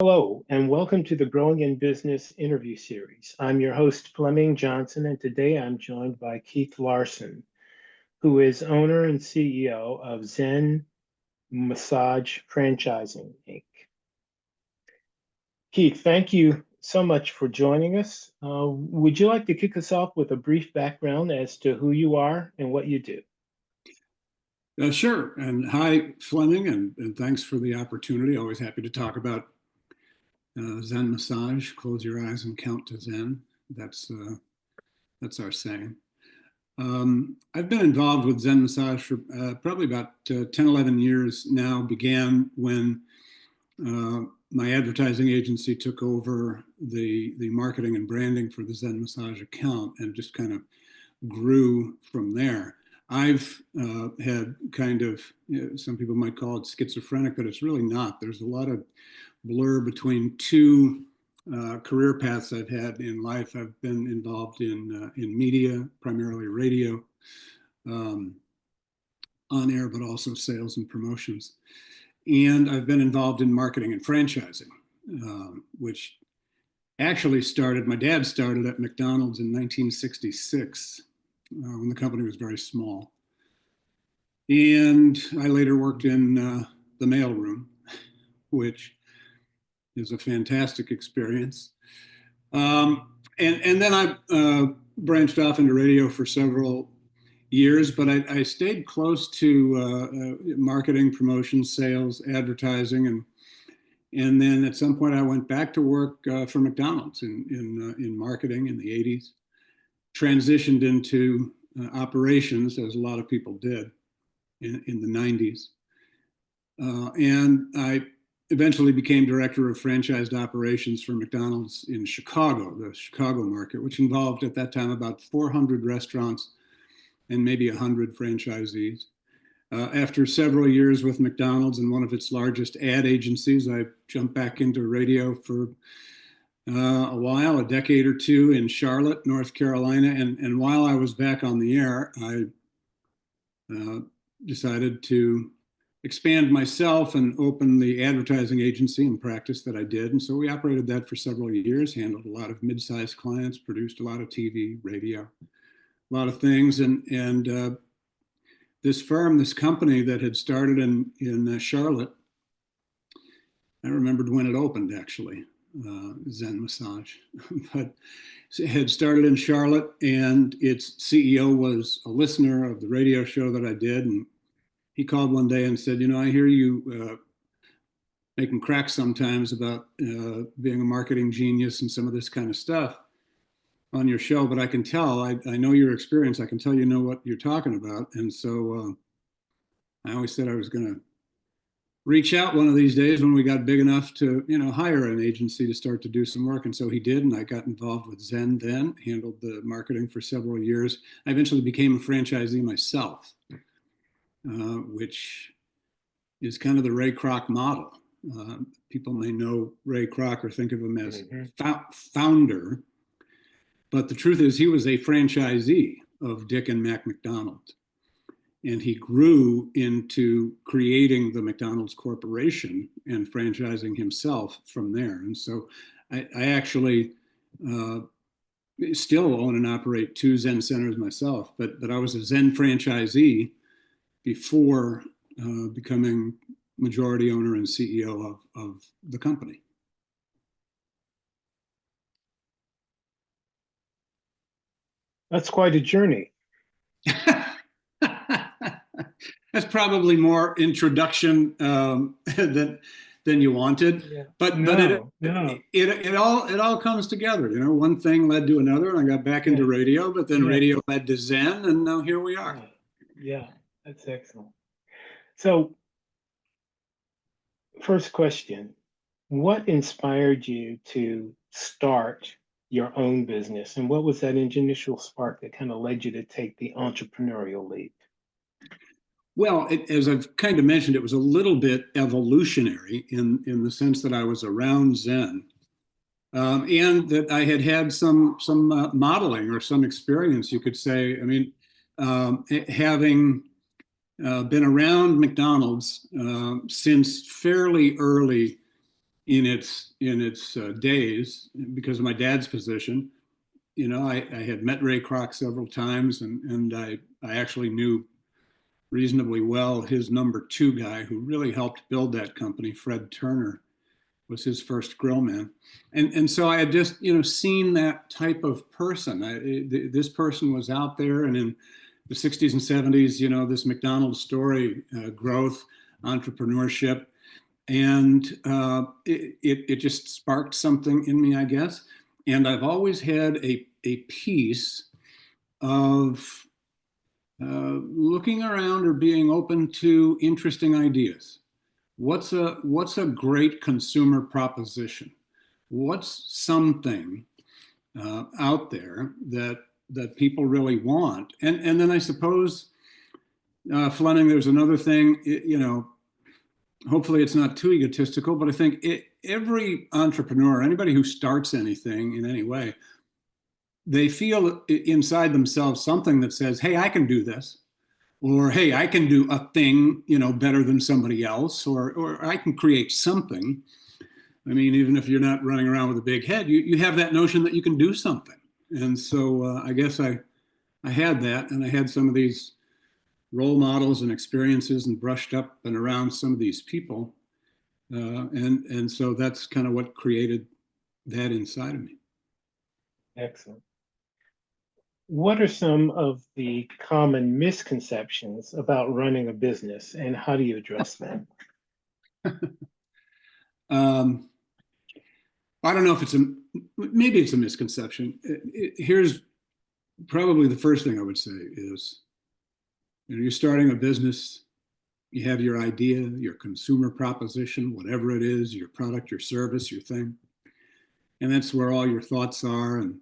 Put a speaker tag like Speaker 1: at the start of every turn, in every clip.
Speaker 1: Hello, and welcome to the Growing in Business interview series. I'm your host, Flemming Johnson, and today I'm joined by Keith Larson, who is owner and CEO of Zen Massage Franchising, Inc. Keith, thank you so much for joining us. Would you like to kick us off with a brief background as to who you are and what you do?
Speaker 2: Sure. And hi, Fleming, and thanks for the opportunity. Always happy to talk about Zen massage. Close your eyes and count to Zen. That's our saying. I've been involved with Zen massage for probably about 10, 11 years now. Began when my advertising agency took over the marketing and branding for the Zen massage account and just kind of grew from there. I've had kind of, some people might call it schizophrenic, but it's really not. There's a lot of blur between two career paths I've had in life. I've been involved in media, primarily radio, on air, but also sales and promotions. And I've been involved in marketing and franchising, which actually my dad started at McDonald's in 1966 when the company was very small. And I later worked in the mailroom, which is a fantastic experience. And then I branched off into radio for several years, but I stayed close to marketing, promotion, sales, advertising, and then at some point I went back to work for McDonald's in marketing in the 80s, transitioned into operations, as a lot of people did in the 90s. And I eventually became director of franchised operations for McDonald's in Chicago, the Chicago market, which involved at that time about 400 restaurants and maybe 100 franchisees. After several years with McDonald's and one of its largest ad agencies, I jumped back into radio for a while, a decade or two in Charlotte, North Carolina. And while I was back on the air, I decided to expand myself and open the advertising agency and practice that I did. And so we operated that for several years, handled a lot of mid-sized clients, produced a lot of TV, radio, a lot of things. And this firm, this company that had started in Charlotte, I remembered when it opened, actually, Zen Massage, but it had started in Charlotte, and its CEO was a listener of the radio show that I did. And he called one day and said, I hear you making cracks sometimes about being a marketing genius and some of this kind of stuff on your show, but I can tell, I know your experience. I can tell you know what you're talking about. And so I always said I was going to reach out one of these days when we got big enough to, hire an agency to start to do some work. And so he did, and I got involved with Zen then, handled the marketing for several years. I eventually became a franchisee myself, which is kind of the Ray Kroc model. People may know Ray Kroc or think of him as founder, but the truth is he was a franchisee of Dick and Mac McDonald. And he grew into creating the McDonald's Corporation and franchising himself from there. And so I actually still own and operate two Zen centers myself, but I was a Zen franchisee before becoming majority owner and CEO of the company.
Speaker 1: That's quite a journey.
Speaker 2: That's probably more introduction than you wanted,
Speaker 1: Yeah.
Speaker 2: but
Speaker 1: No.
Speaker 2: it all comes together. One thing led to another, and I got back into radio, but then radio led to Zen, and now here we are.
Speaker 1: Yeah, that's excellent. So, first question, what inspired you to start your own business, and what was that initial spark that kind of led you to take the entrepreneurial leap?
Speaker 2: Well, as I've kind of mentioned, it was a little bit evolutionary in the sense that I was around Zen, and that I had some modeling or some experience, you could say. I mean, having been around McDonald's since fairly early in its days because of my dad's position. I had met Ray Kroc several times, and I actually knew reasonably well his number two guy who really helped build that company, Fred Turner, was his first grill man. And so I had just, seen that type of person. This person was out there, and in the 60s and 70s, this McDonald's story, growth, entrepreneurship, and it just sparked something in me, I guess. And I've always had a piece of looking around or being open to interesting ideas. What's a great consumer proposition? What's something out there that people really want? And then I suppose, Fleming, there's another thing. Hopefully it's not too egotistical, but I think every entrepreneur, anybody who starts anything in any way, they feel inside themselves something that says, hey, I can do this, or hey, I can do a thing, better than somebody else, or I can create something. I mean, even if you're not running around with a big head, you have that notion that you can do something. And so I guess I had that, and I had some of these role models and experiences and brushed up and around some of these people. And so that's kind of what created that inside of me.
Speaker 1: Excellent. What are some of the common misconceptions about running a business, and how do you address them?
Speaker 2: I don't know if maybe it's a misconception. Here's probably the first thing I would say is, you're starting a business, you have your idea, your consumer proposition, whatever it is, your product, your service, your thing. And that's where all your thoughts are, and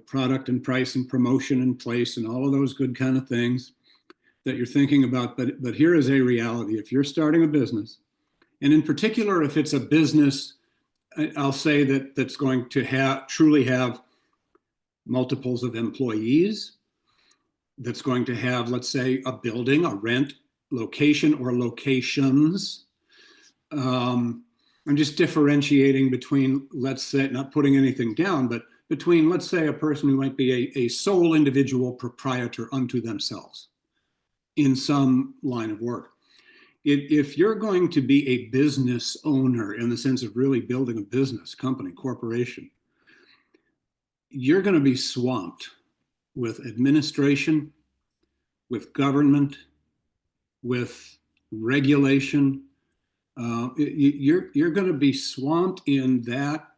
Speaker 2: product and price and promotion and place and all of those good kind of things that you're thinking about. But here is a reality. If you're starting a business, and in particular, if it's a business, I'll say that's going to truly have multiples of employees, that's going to have, let's say, a building, a rent, location or locations. I'm just differentiating between, let's say, not putting anything down, but between, let's say, a person who might be a sole individual proprietor unto themselves in some line of work. If you're going to be a business owner in the sense of really building a business, company, corporation, you're going to be swamped with administration, with government, with regulation. You're going to be swamped in that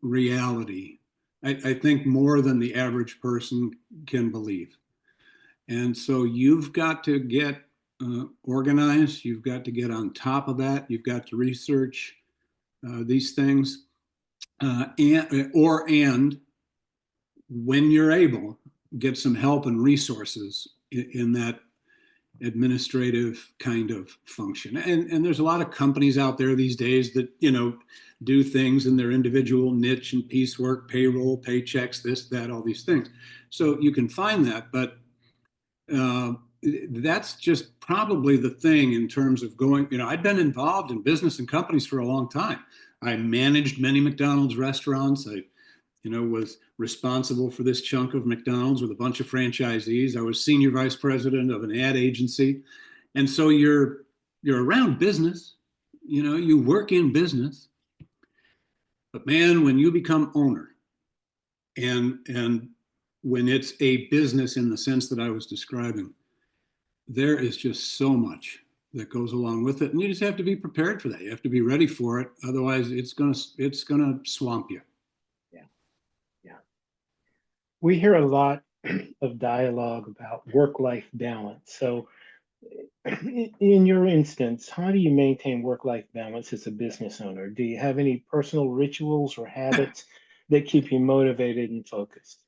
Speaker 2: reality, I think, more than the average person can believe. And so you've got to get organized. You've got to get on top of that. You've got to research these things, and when you're able, get some help and resources in that administrative kind of function. And there's a lot of companies out there these days that do things in their individual niche and piecework, payroll, paychecks, this, that, all these things. So you can find that, but that's just probably the thing in terms of going. I'd been involved in business and companies for a long time. I managed many McDonald's restaurants. I was responsible for this chunk of McDonald's with a bunch of franchisees. I was senior vice president of an ad agency. And so you're around business, you work in business. But man, when you become owner, and when it's a business in the sense that I was describing, there is just so much that goes along with it. And you just have to be prepared for that. You have to be ready for it. Otherwise, it's gonna swamp you.
Speaker 1: We hear a lot of dialogue about work-life balance. So in your instance, how do you maintain work-life balance as a business owner? Do you have any personal rituals or habits that keep you motivated and focused?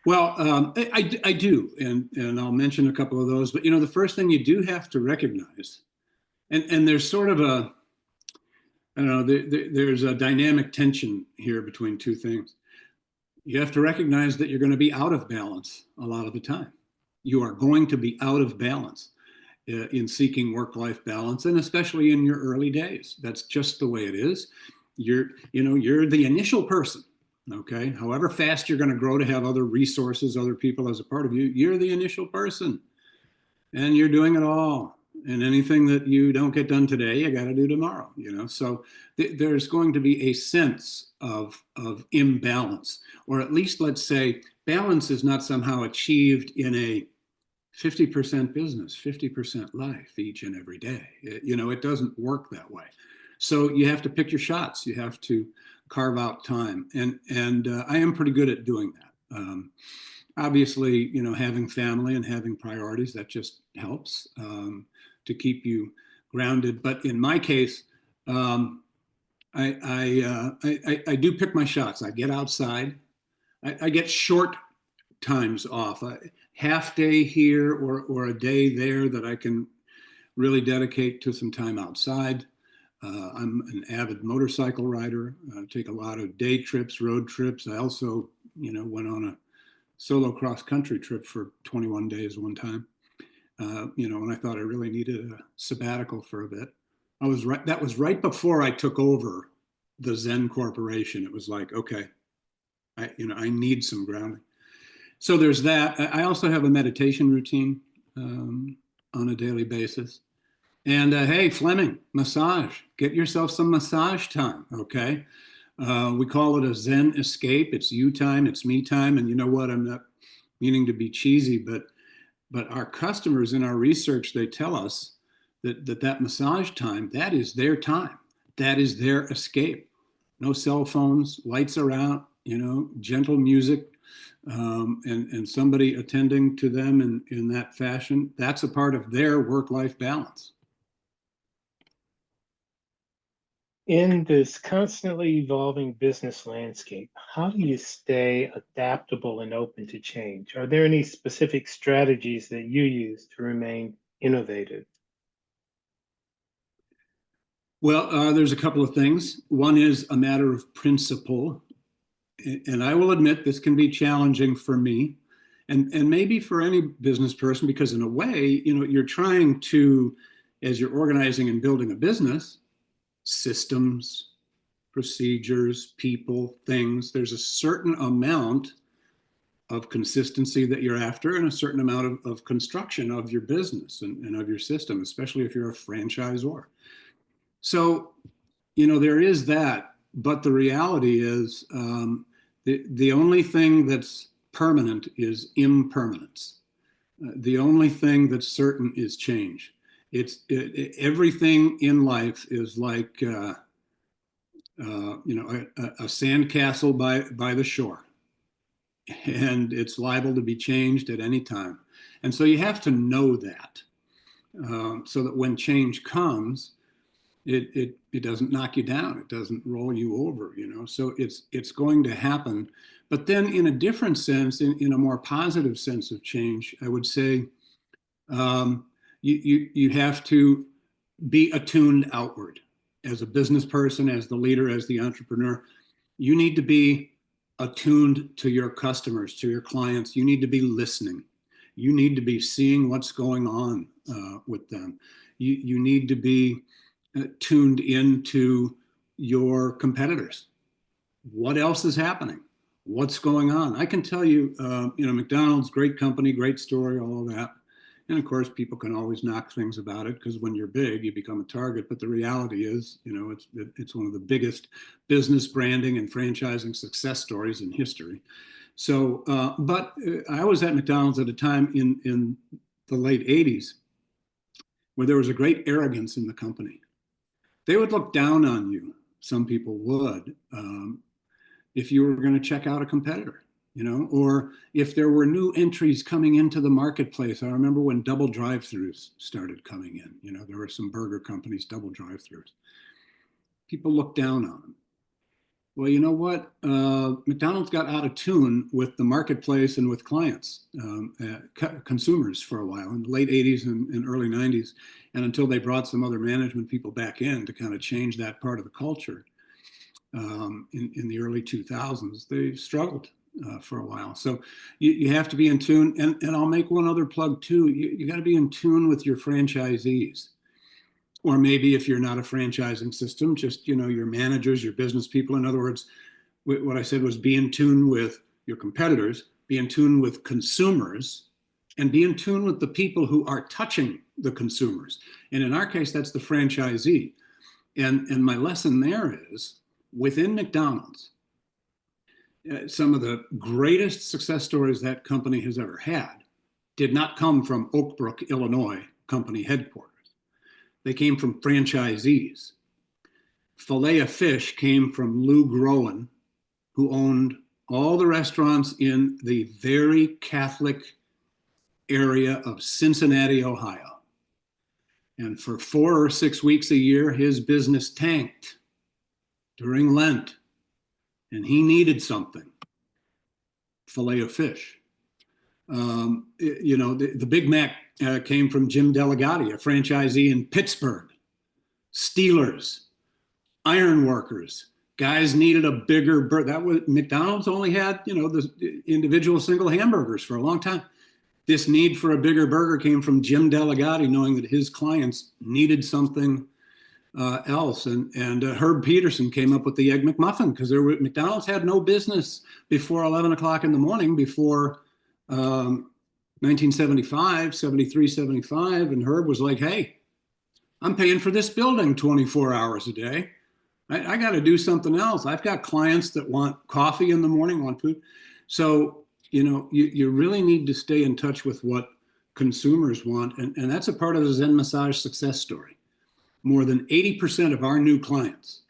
Speaker 2: Well, I do, and I'll mention a couple of those. But the first thing you do have to recognize, and there's sort of a, I don't know, there's a dynamic tension here between two things. You have to recognize that you're going to be out of balance a lot of the time. You are going to be out of balance. in seeking work-life balance, and especially in your early days. That's just the way it is. You're the initial person. Okay, however fast you're going to grow to have other resources, other people as a part of you, you're the initial person, and you're doing it all. And anything that you don't get done today, you got to do tomorrow. So there's going to be a sense of imbalance, or at least let's say balance is not somehow achieved in a 50% business, 50% life each and every day. It doesn't work that way. So you have to pick your shots. You have to carve out time, and I am pretty good at doing that. Obviously, having family and having priorities, that just helps to keep you grounded. But in my case, I do pick my shots. I get outside. I get short times off, a half day here or a day there that I can really dedicate to some time outside. I'm an avid motorcycle rider. I take a lot of day trips, road trips. I also, went on a solo cross country trip for 21 days one time. And I thought I really needed a sabbatical for a bit. That was right before I took over the Zen Corporation. It was like, okay, I need some grounding. So there's that. I also have a meditation routine on a daily basis. And hey, Flemming, massage. Get yourself some massage time, okay? We call it a Zen escape. It's you time, it's me time. And you know what? I'm not meaning to be cheesy, but our customers in our research, they tell us that massage time, that is their time. That is their escape. No cell phones, lights are out, gentle music, and somebody attending to them in that fashion. That's a part of their work-life balance.
Speaker 1: In this constantly evolving business landscape, how do you stay adaptable and open to change? Are there any specific strategies that you use to remain innovative?
Speaker 2: Well, there's a couple of things. One is a matter of principle. And I will admit this can be challenging for me and maybe for any business person, because in a way, you're trying to, as you're organizing and building a business, systems, procedures, people, things, there's a certain amount of consistency that you're after and a certain amount of construction of your business and of your system, especially if you're a franchisor. So, there is that, but the reality is the only thing that's permanent is impermanence. The only thing that's certain is change. Everything in life is like a sandcastle by the shore, and it's liable to be changed at any time. And so you have to know that, so that when change comes, it doesn't knock you down. It doesn't roll you over, So it's going to happen. But then in a different sense, in a more positive sense of change, I would say you have to be attuned outward. As a business person, as the leader, as the entrepreneur, you need to be attuned to your customers, to your clients. You need to be listening. You need to be seeing what's going on with them. You need to be tuned into your competitors. What else is happening? What's going on? I can tell you, McDonald's, great company, great story, all of that. And of course, people can always knock things about it because when you're big, you become a target. But the reality is, it's one of the biggest business branding and franchising success stories in history. So, but I was at McDonald's at a time in the late 80s where there was a great arrogance in the company. They would look down on you. Some people would, if you were going to check out a competitor, or if there were new entries coming into the marketplace. I remember when double drive-throughs started coming in. There were some burger companies, double drive-throughs. People looked down on them. Well, you know what? McDonald's got out of tune with the marketplace and with clients, consumers for a while in the late 80s and early 90s. And until they brought some other management people back in to kind of change that part of the culture in the early 2000s, they struggled. for a while. So you have to be in tune. And I'll make one other plug too. You got to be in tune with your franchisees. Or maybe if you're not a franchising system, just, your managers, your business people. In other words, what I said was be in tune with your competitors, be in tune with consumers, and be in tune with the people who are touching the consumers. And in our case, that's the franchisee. And my lesson there is within McDonald's, some of the greatest success stories that company has ever had did not come from Oak Brook, Illinois company headquarters. They came from franchisees. Filet-O-Fish came from Lou Groen, who owned all the restaurants in the very Catholic area of Cincinnati, Ohio. And for 4 or 6 weeks a year, his business tanked during Lent, and he needed something. Filet-O-Fish. The Big Mac came from Jim Delegati, a franchisee in Pittsburgh. Steelers, ironworkers, guys needed a bigger burger. That was McDonald's only had, the individual single hamburgers for a long time. This need for a bigger burger came from Jim Delegati, knowing that his clients needed something else. And Herb Peterson came up with the Egg McMuffin because McDonald's had no business before 11 o'clock in the morning before 1975, 73, 75. And Herb was like, hey, I'm paying for this building 24 hours a day. I got to do something else. I've got clients that want coffee in the morning, want food. So, you really need to stay in touch with what consumers want. And that's a part of the Zen Massage success story. More than 80% of our new clients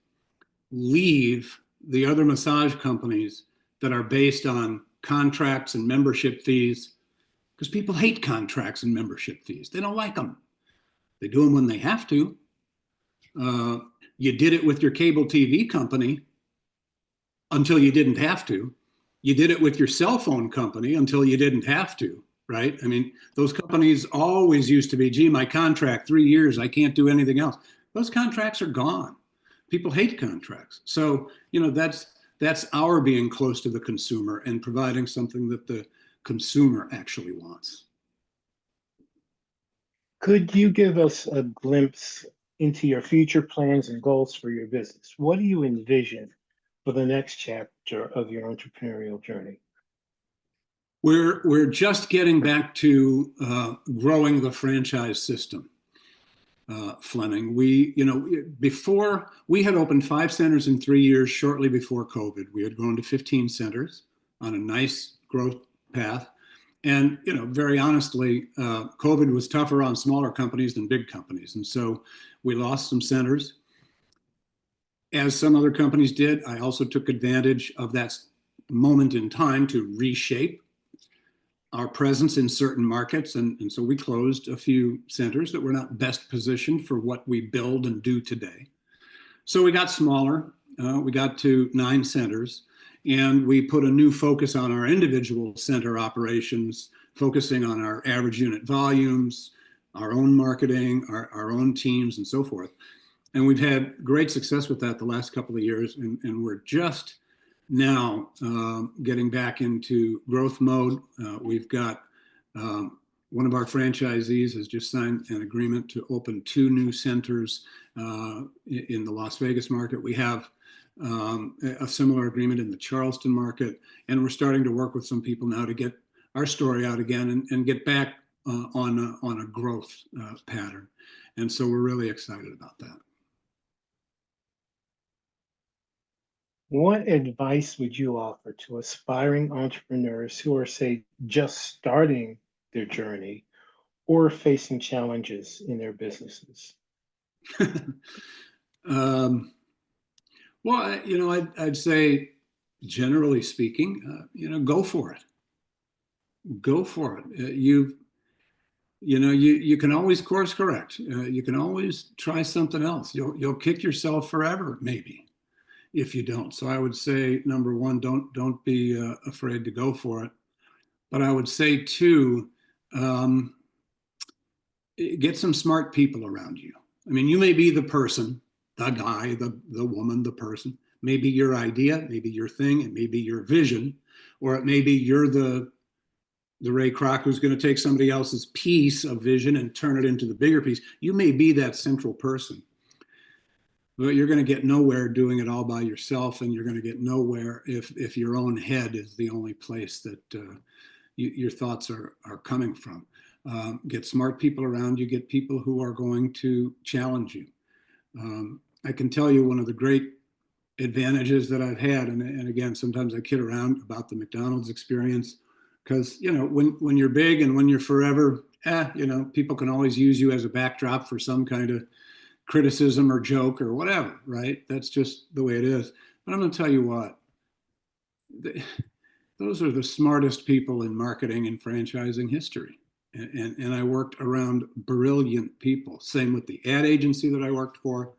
Speaker 2: leave the other massage companies that are based on contracts and membership fees, because people hate contracts and membership fees. They don't like them. They do them when they have to. You did it with your cable TV company until you didn't have to. You did it with your cell phone company until you didn't have to, right? I mean, those companies always used to be, gee, my contract, 3 years, I can't do anything else. Those contracts are gone. People hate contracts. So, that's our being close to the consumer and providing something that the consumer actually wants.
Speaker 1: Could you give us a glimpse into your future plans and goals for your business? What do you envision for the next chapter of your entrepreneurial journey?
Speaker 2: We're just getting back to growing the franchise system, Flemming. Before we had opened 5 centers in 3 years shortly before COVID. We had grown to 15 centers on a nice growth path. And, very honestly, COVID was tougher on smaller companies than big companies. And so we lost some centers. As some other companies did, I also took advantage of that moment in time to reshape our presence in certain markets. And so we closed a few centers that were not best positioned for what we build and do today. So we got smaller. We got to 9 centers. And we put a new focus on our individual center operations, focusing on our average unit volumes, our own marketing, our own teams, and so forth. And we've had great success with that the last couple of years. And we're just now getting back into growth mode. We've got one of our franchisees has just signed an agreement to open 2 new centers in the Las Vegas market. We have a similar agreement in the Charleston market, and we're starting to work with some people now to get our story out again and get back on a growth pattern. And so we're really excited about that.
Speaker 1: What advice would you offer to aspiring entrepreneurs who are, say, just starting their journey or facing challenges in their businesses?
Speaker 2: Well, I'd say, generally speaking, go for it. Go for it. You can always course correct. You can always try something else. You'll kick yourself forever, maybe, if you don't. So I would say, number one, don't be afraid to go for it. But I would say, too, get some smart people around you. I mean, you may be the person, the guy, the woman, the person, Maybe your idea, maybe your thing, it may be your vision, or it may be you're the Ray Kroc who's going to take somebody else's piece of vision and turn it into the bigger piece. You may be that central person, but you're going to get nowhere doing it all by yourself, and you're going to get nowhere if your own head is the only place that your thoughts are coming from. Get smart people around you, get people who are going to challenge you. I can tell you one of the great advantages that I've had, and again, sometimes I kid around about the McDonald's experience, because when you're big and when you're forever, people can always use you as a backdrop for some kind of criticism or joke or whatever, right? That's just the way it is. But I'm going to tell you what, those are the smartest people in marketing and franchising history. And I worked around brilliant people. Same with the ad agency that I worked for,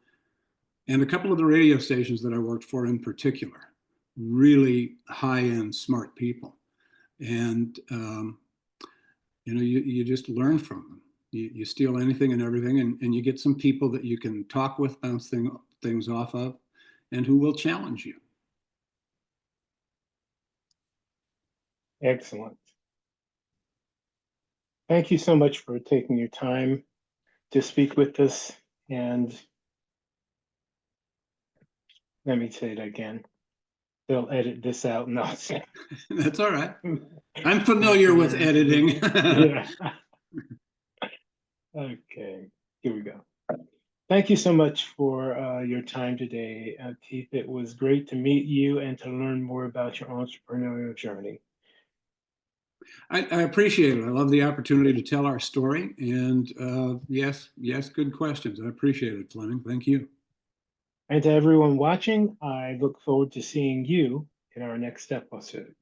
Speaker 2: and a couple of the radio stations that I worked for in particular. Really high-end, smart people. And you just learn from them. You steal anything and everything, and you get some people that you can talk with, bounce things off of, and who will challenge you.
Speaker 1: Excellent. Thank you so much for taking your time to speak with us. And let me say it again. They'll edit this out. No.
Speaker 2: That's all right. I'm familiar with editing.
Speaker 1: Yeah. Okay, here we go. Thank you so much for your time today, Keith. It was great to meet you and to learn more about your entrepreneurial journey.
Speaker 2: I appreciate it. I love the opportunity to tell our story. And yes, good questions. I appreciate it, Flemming. Thank you.
Speaker 1: And to everyone watching, I look forward to seeing you in our next episode.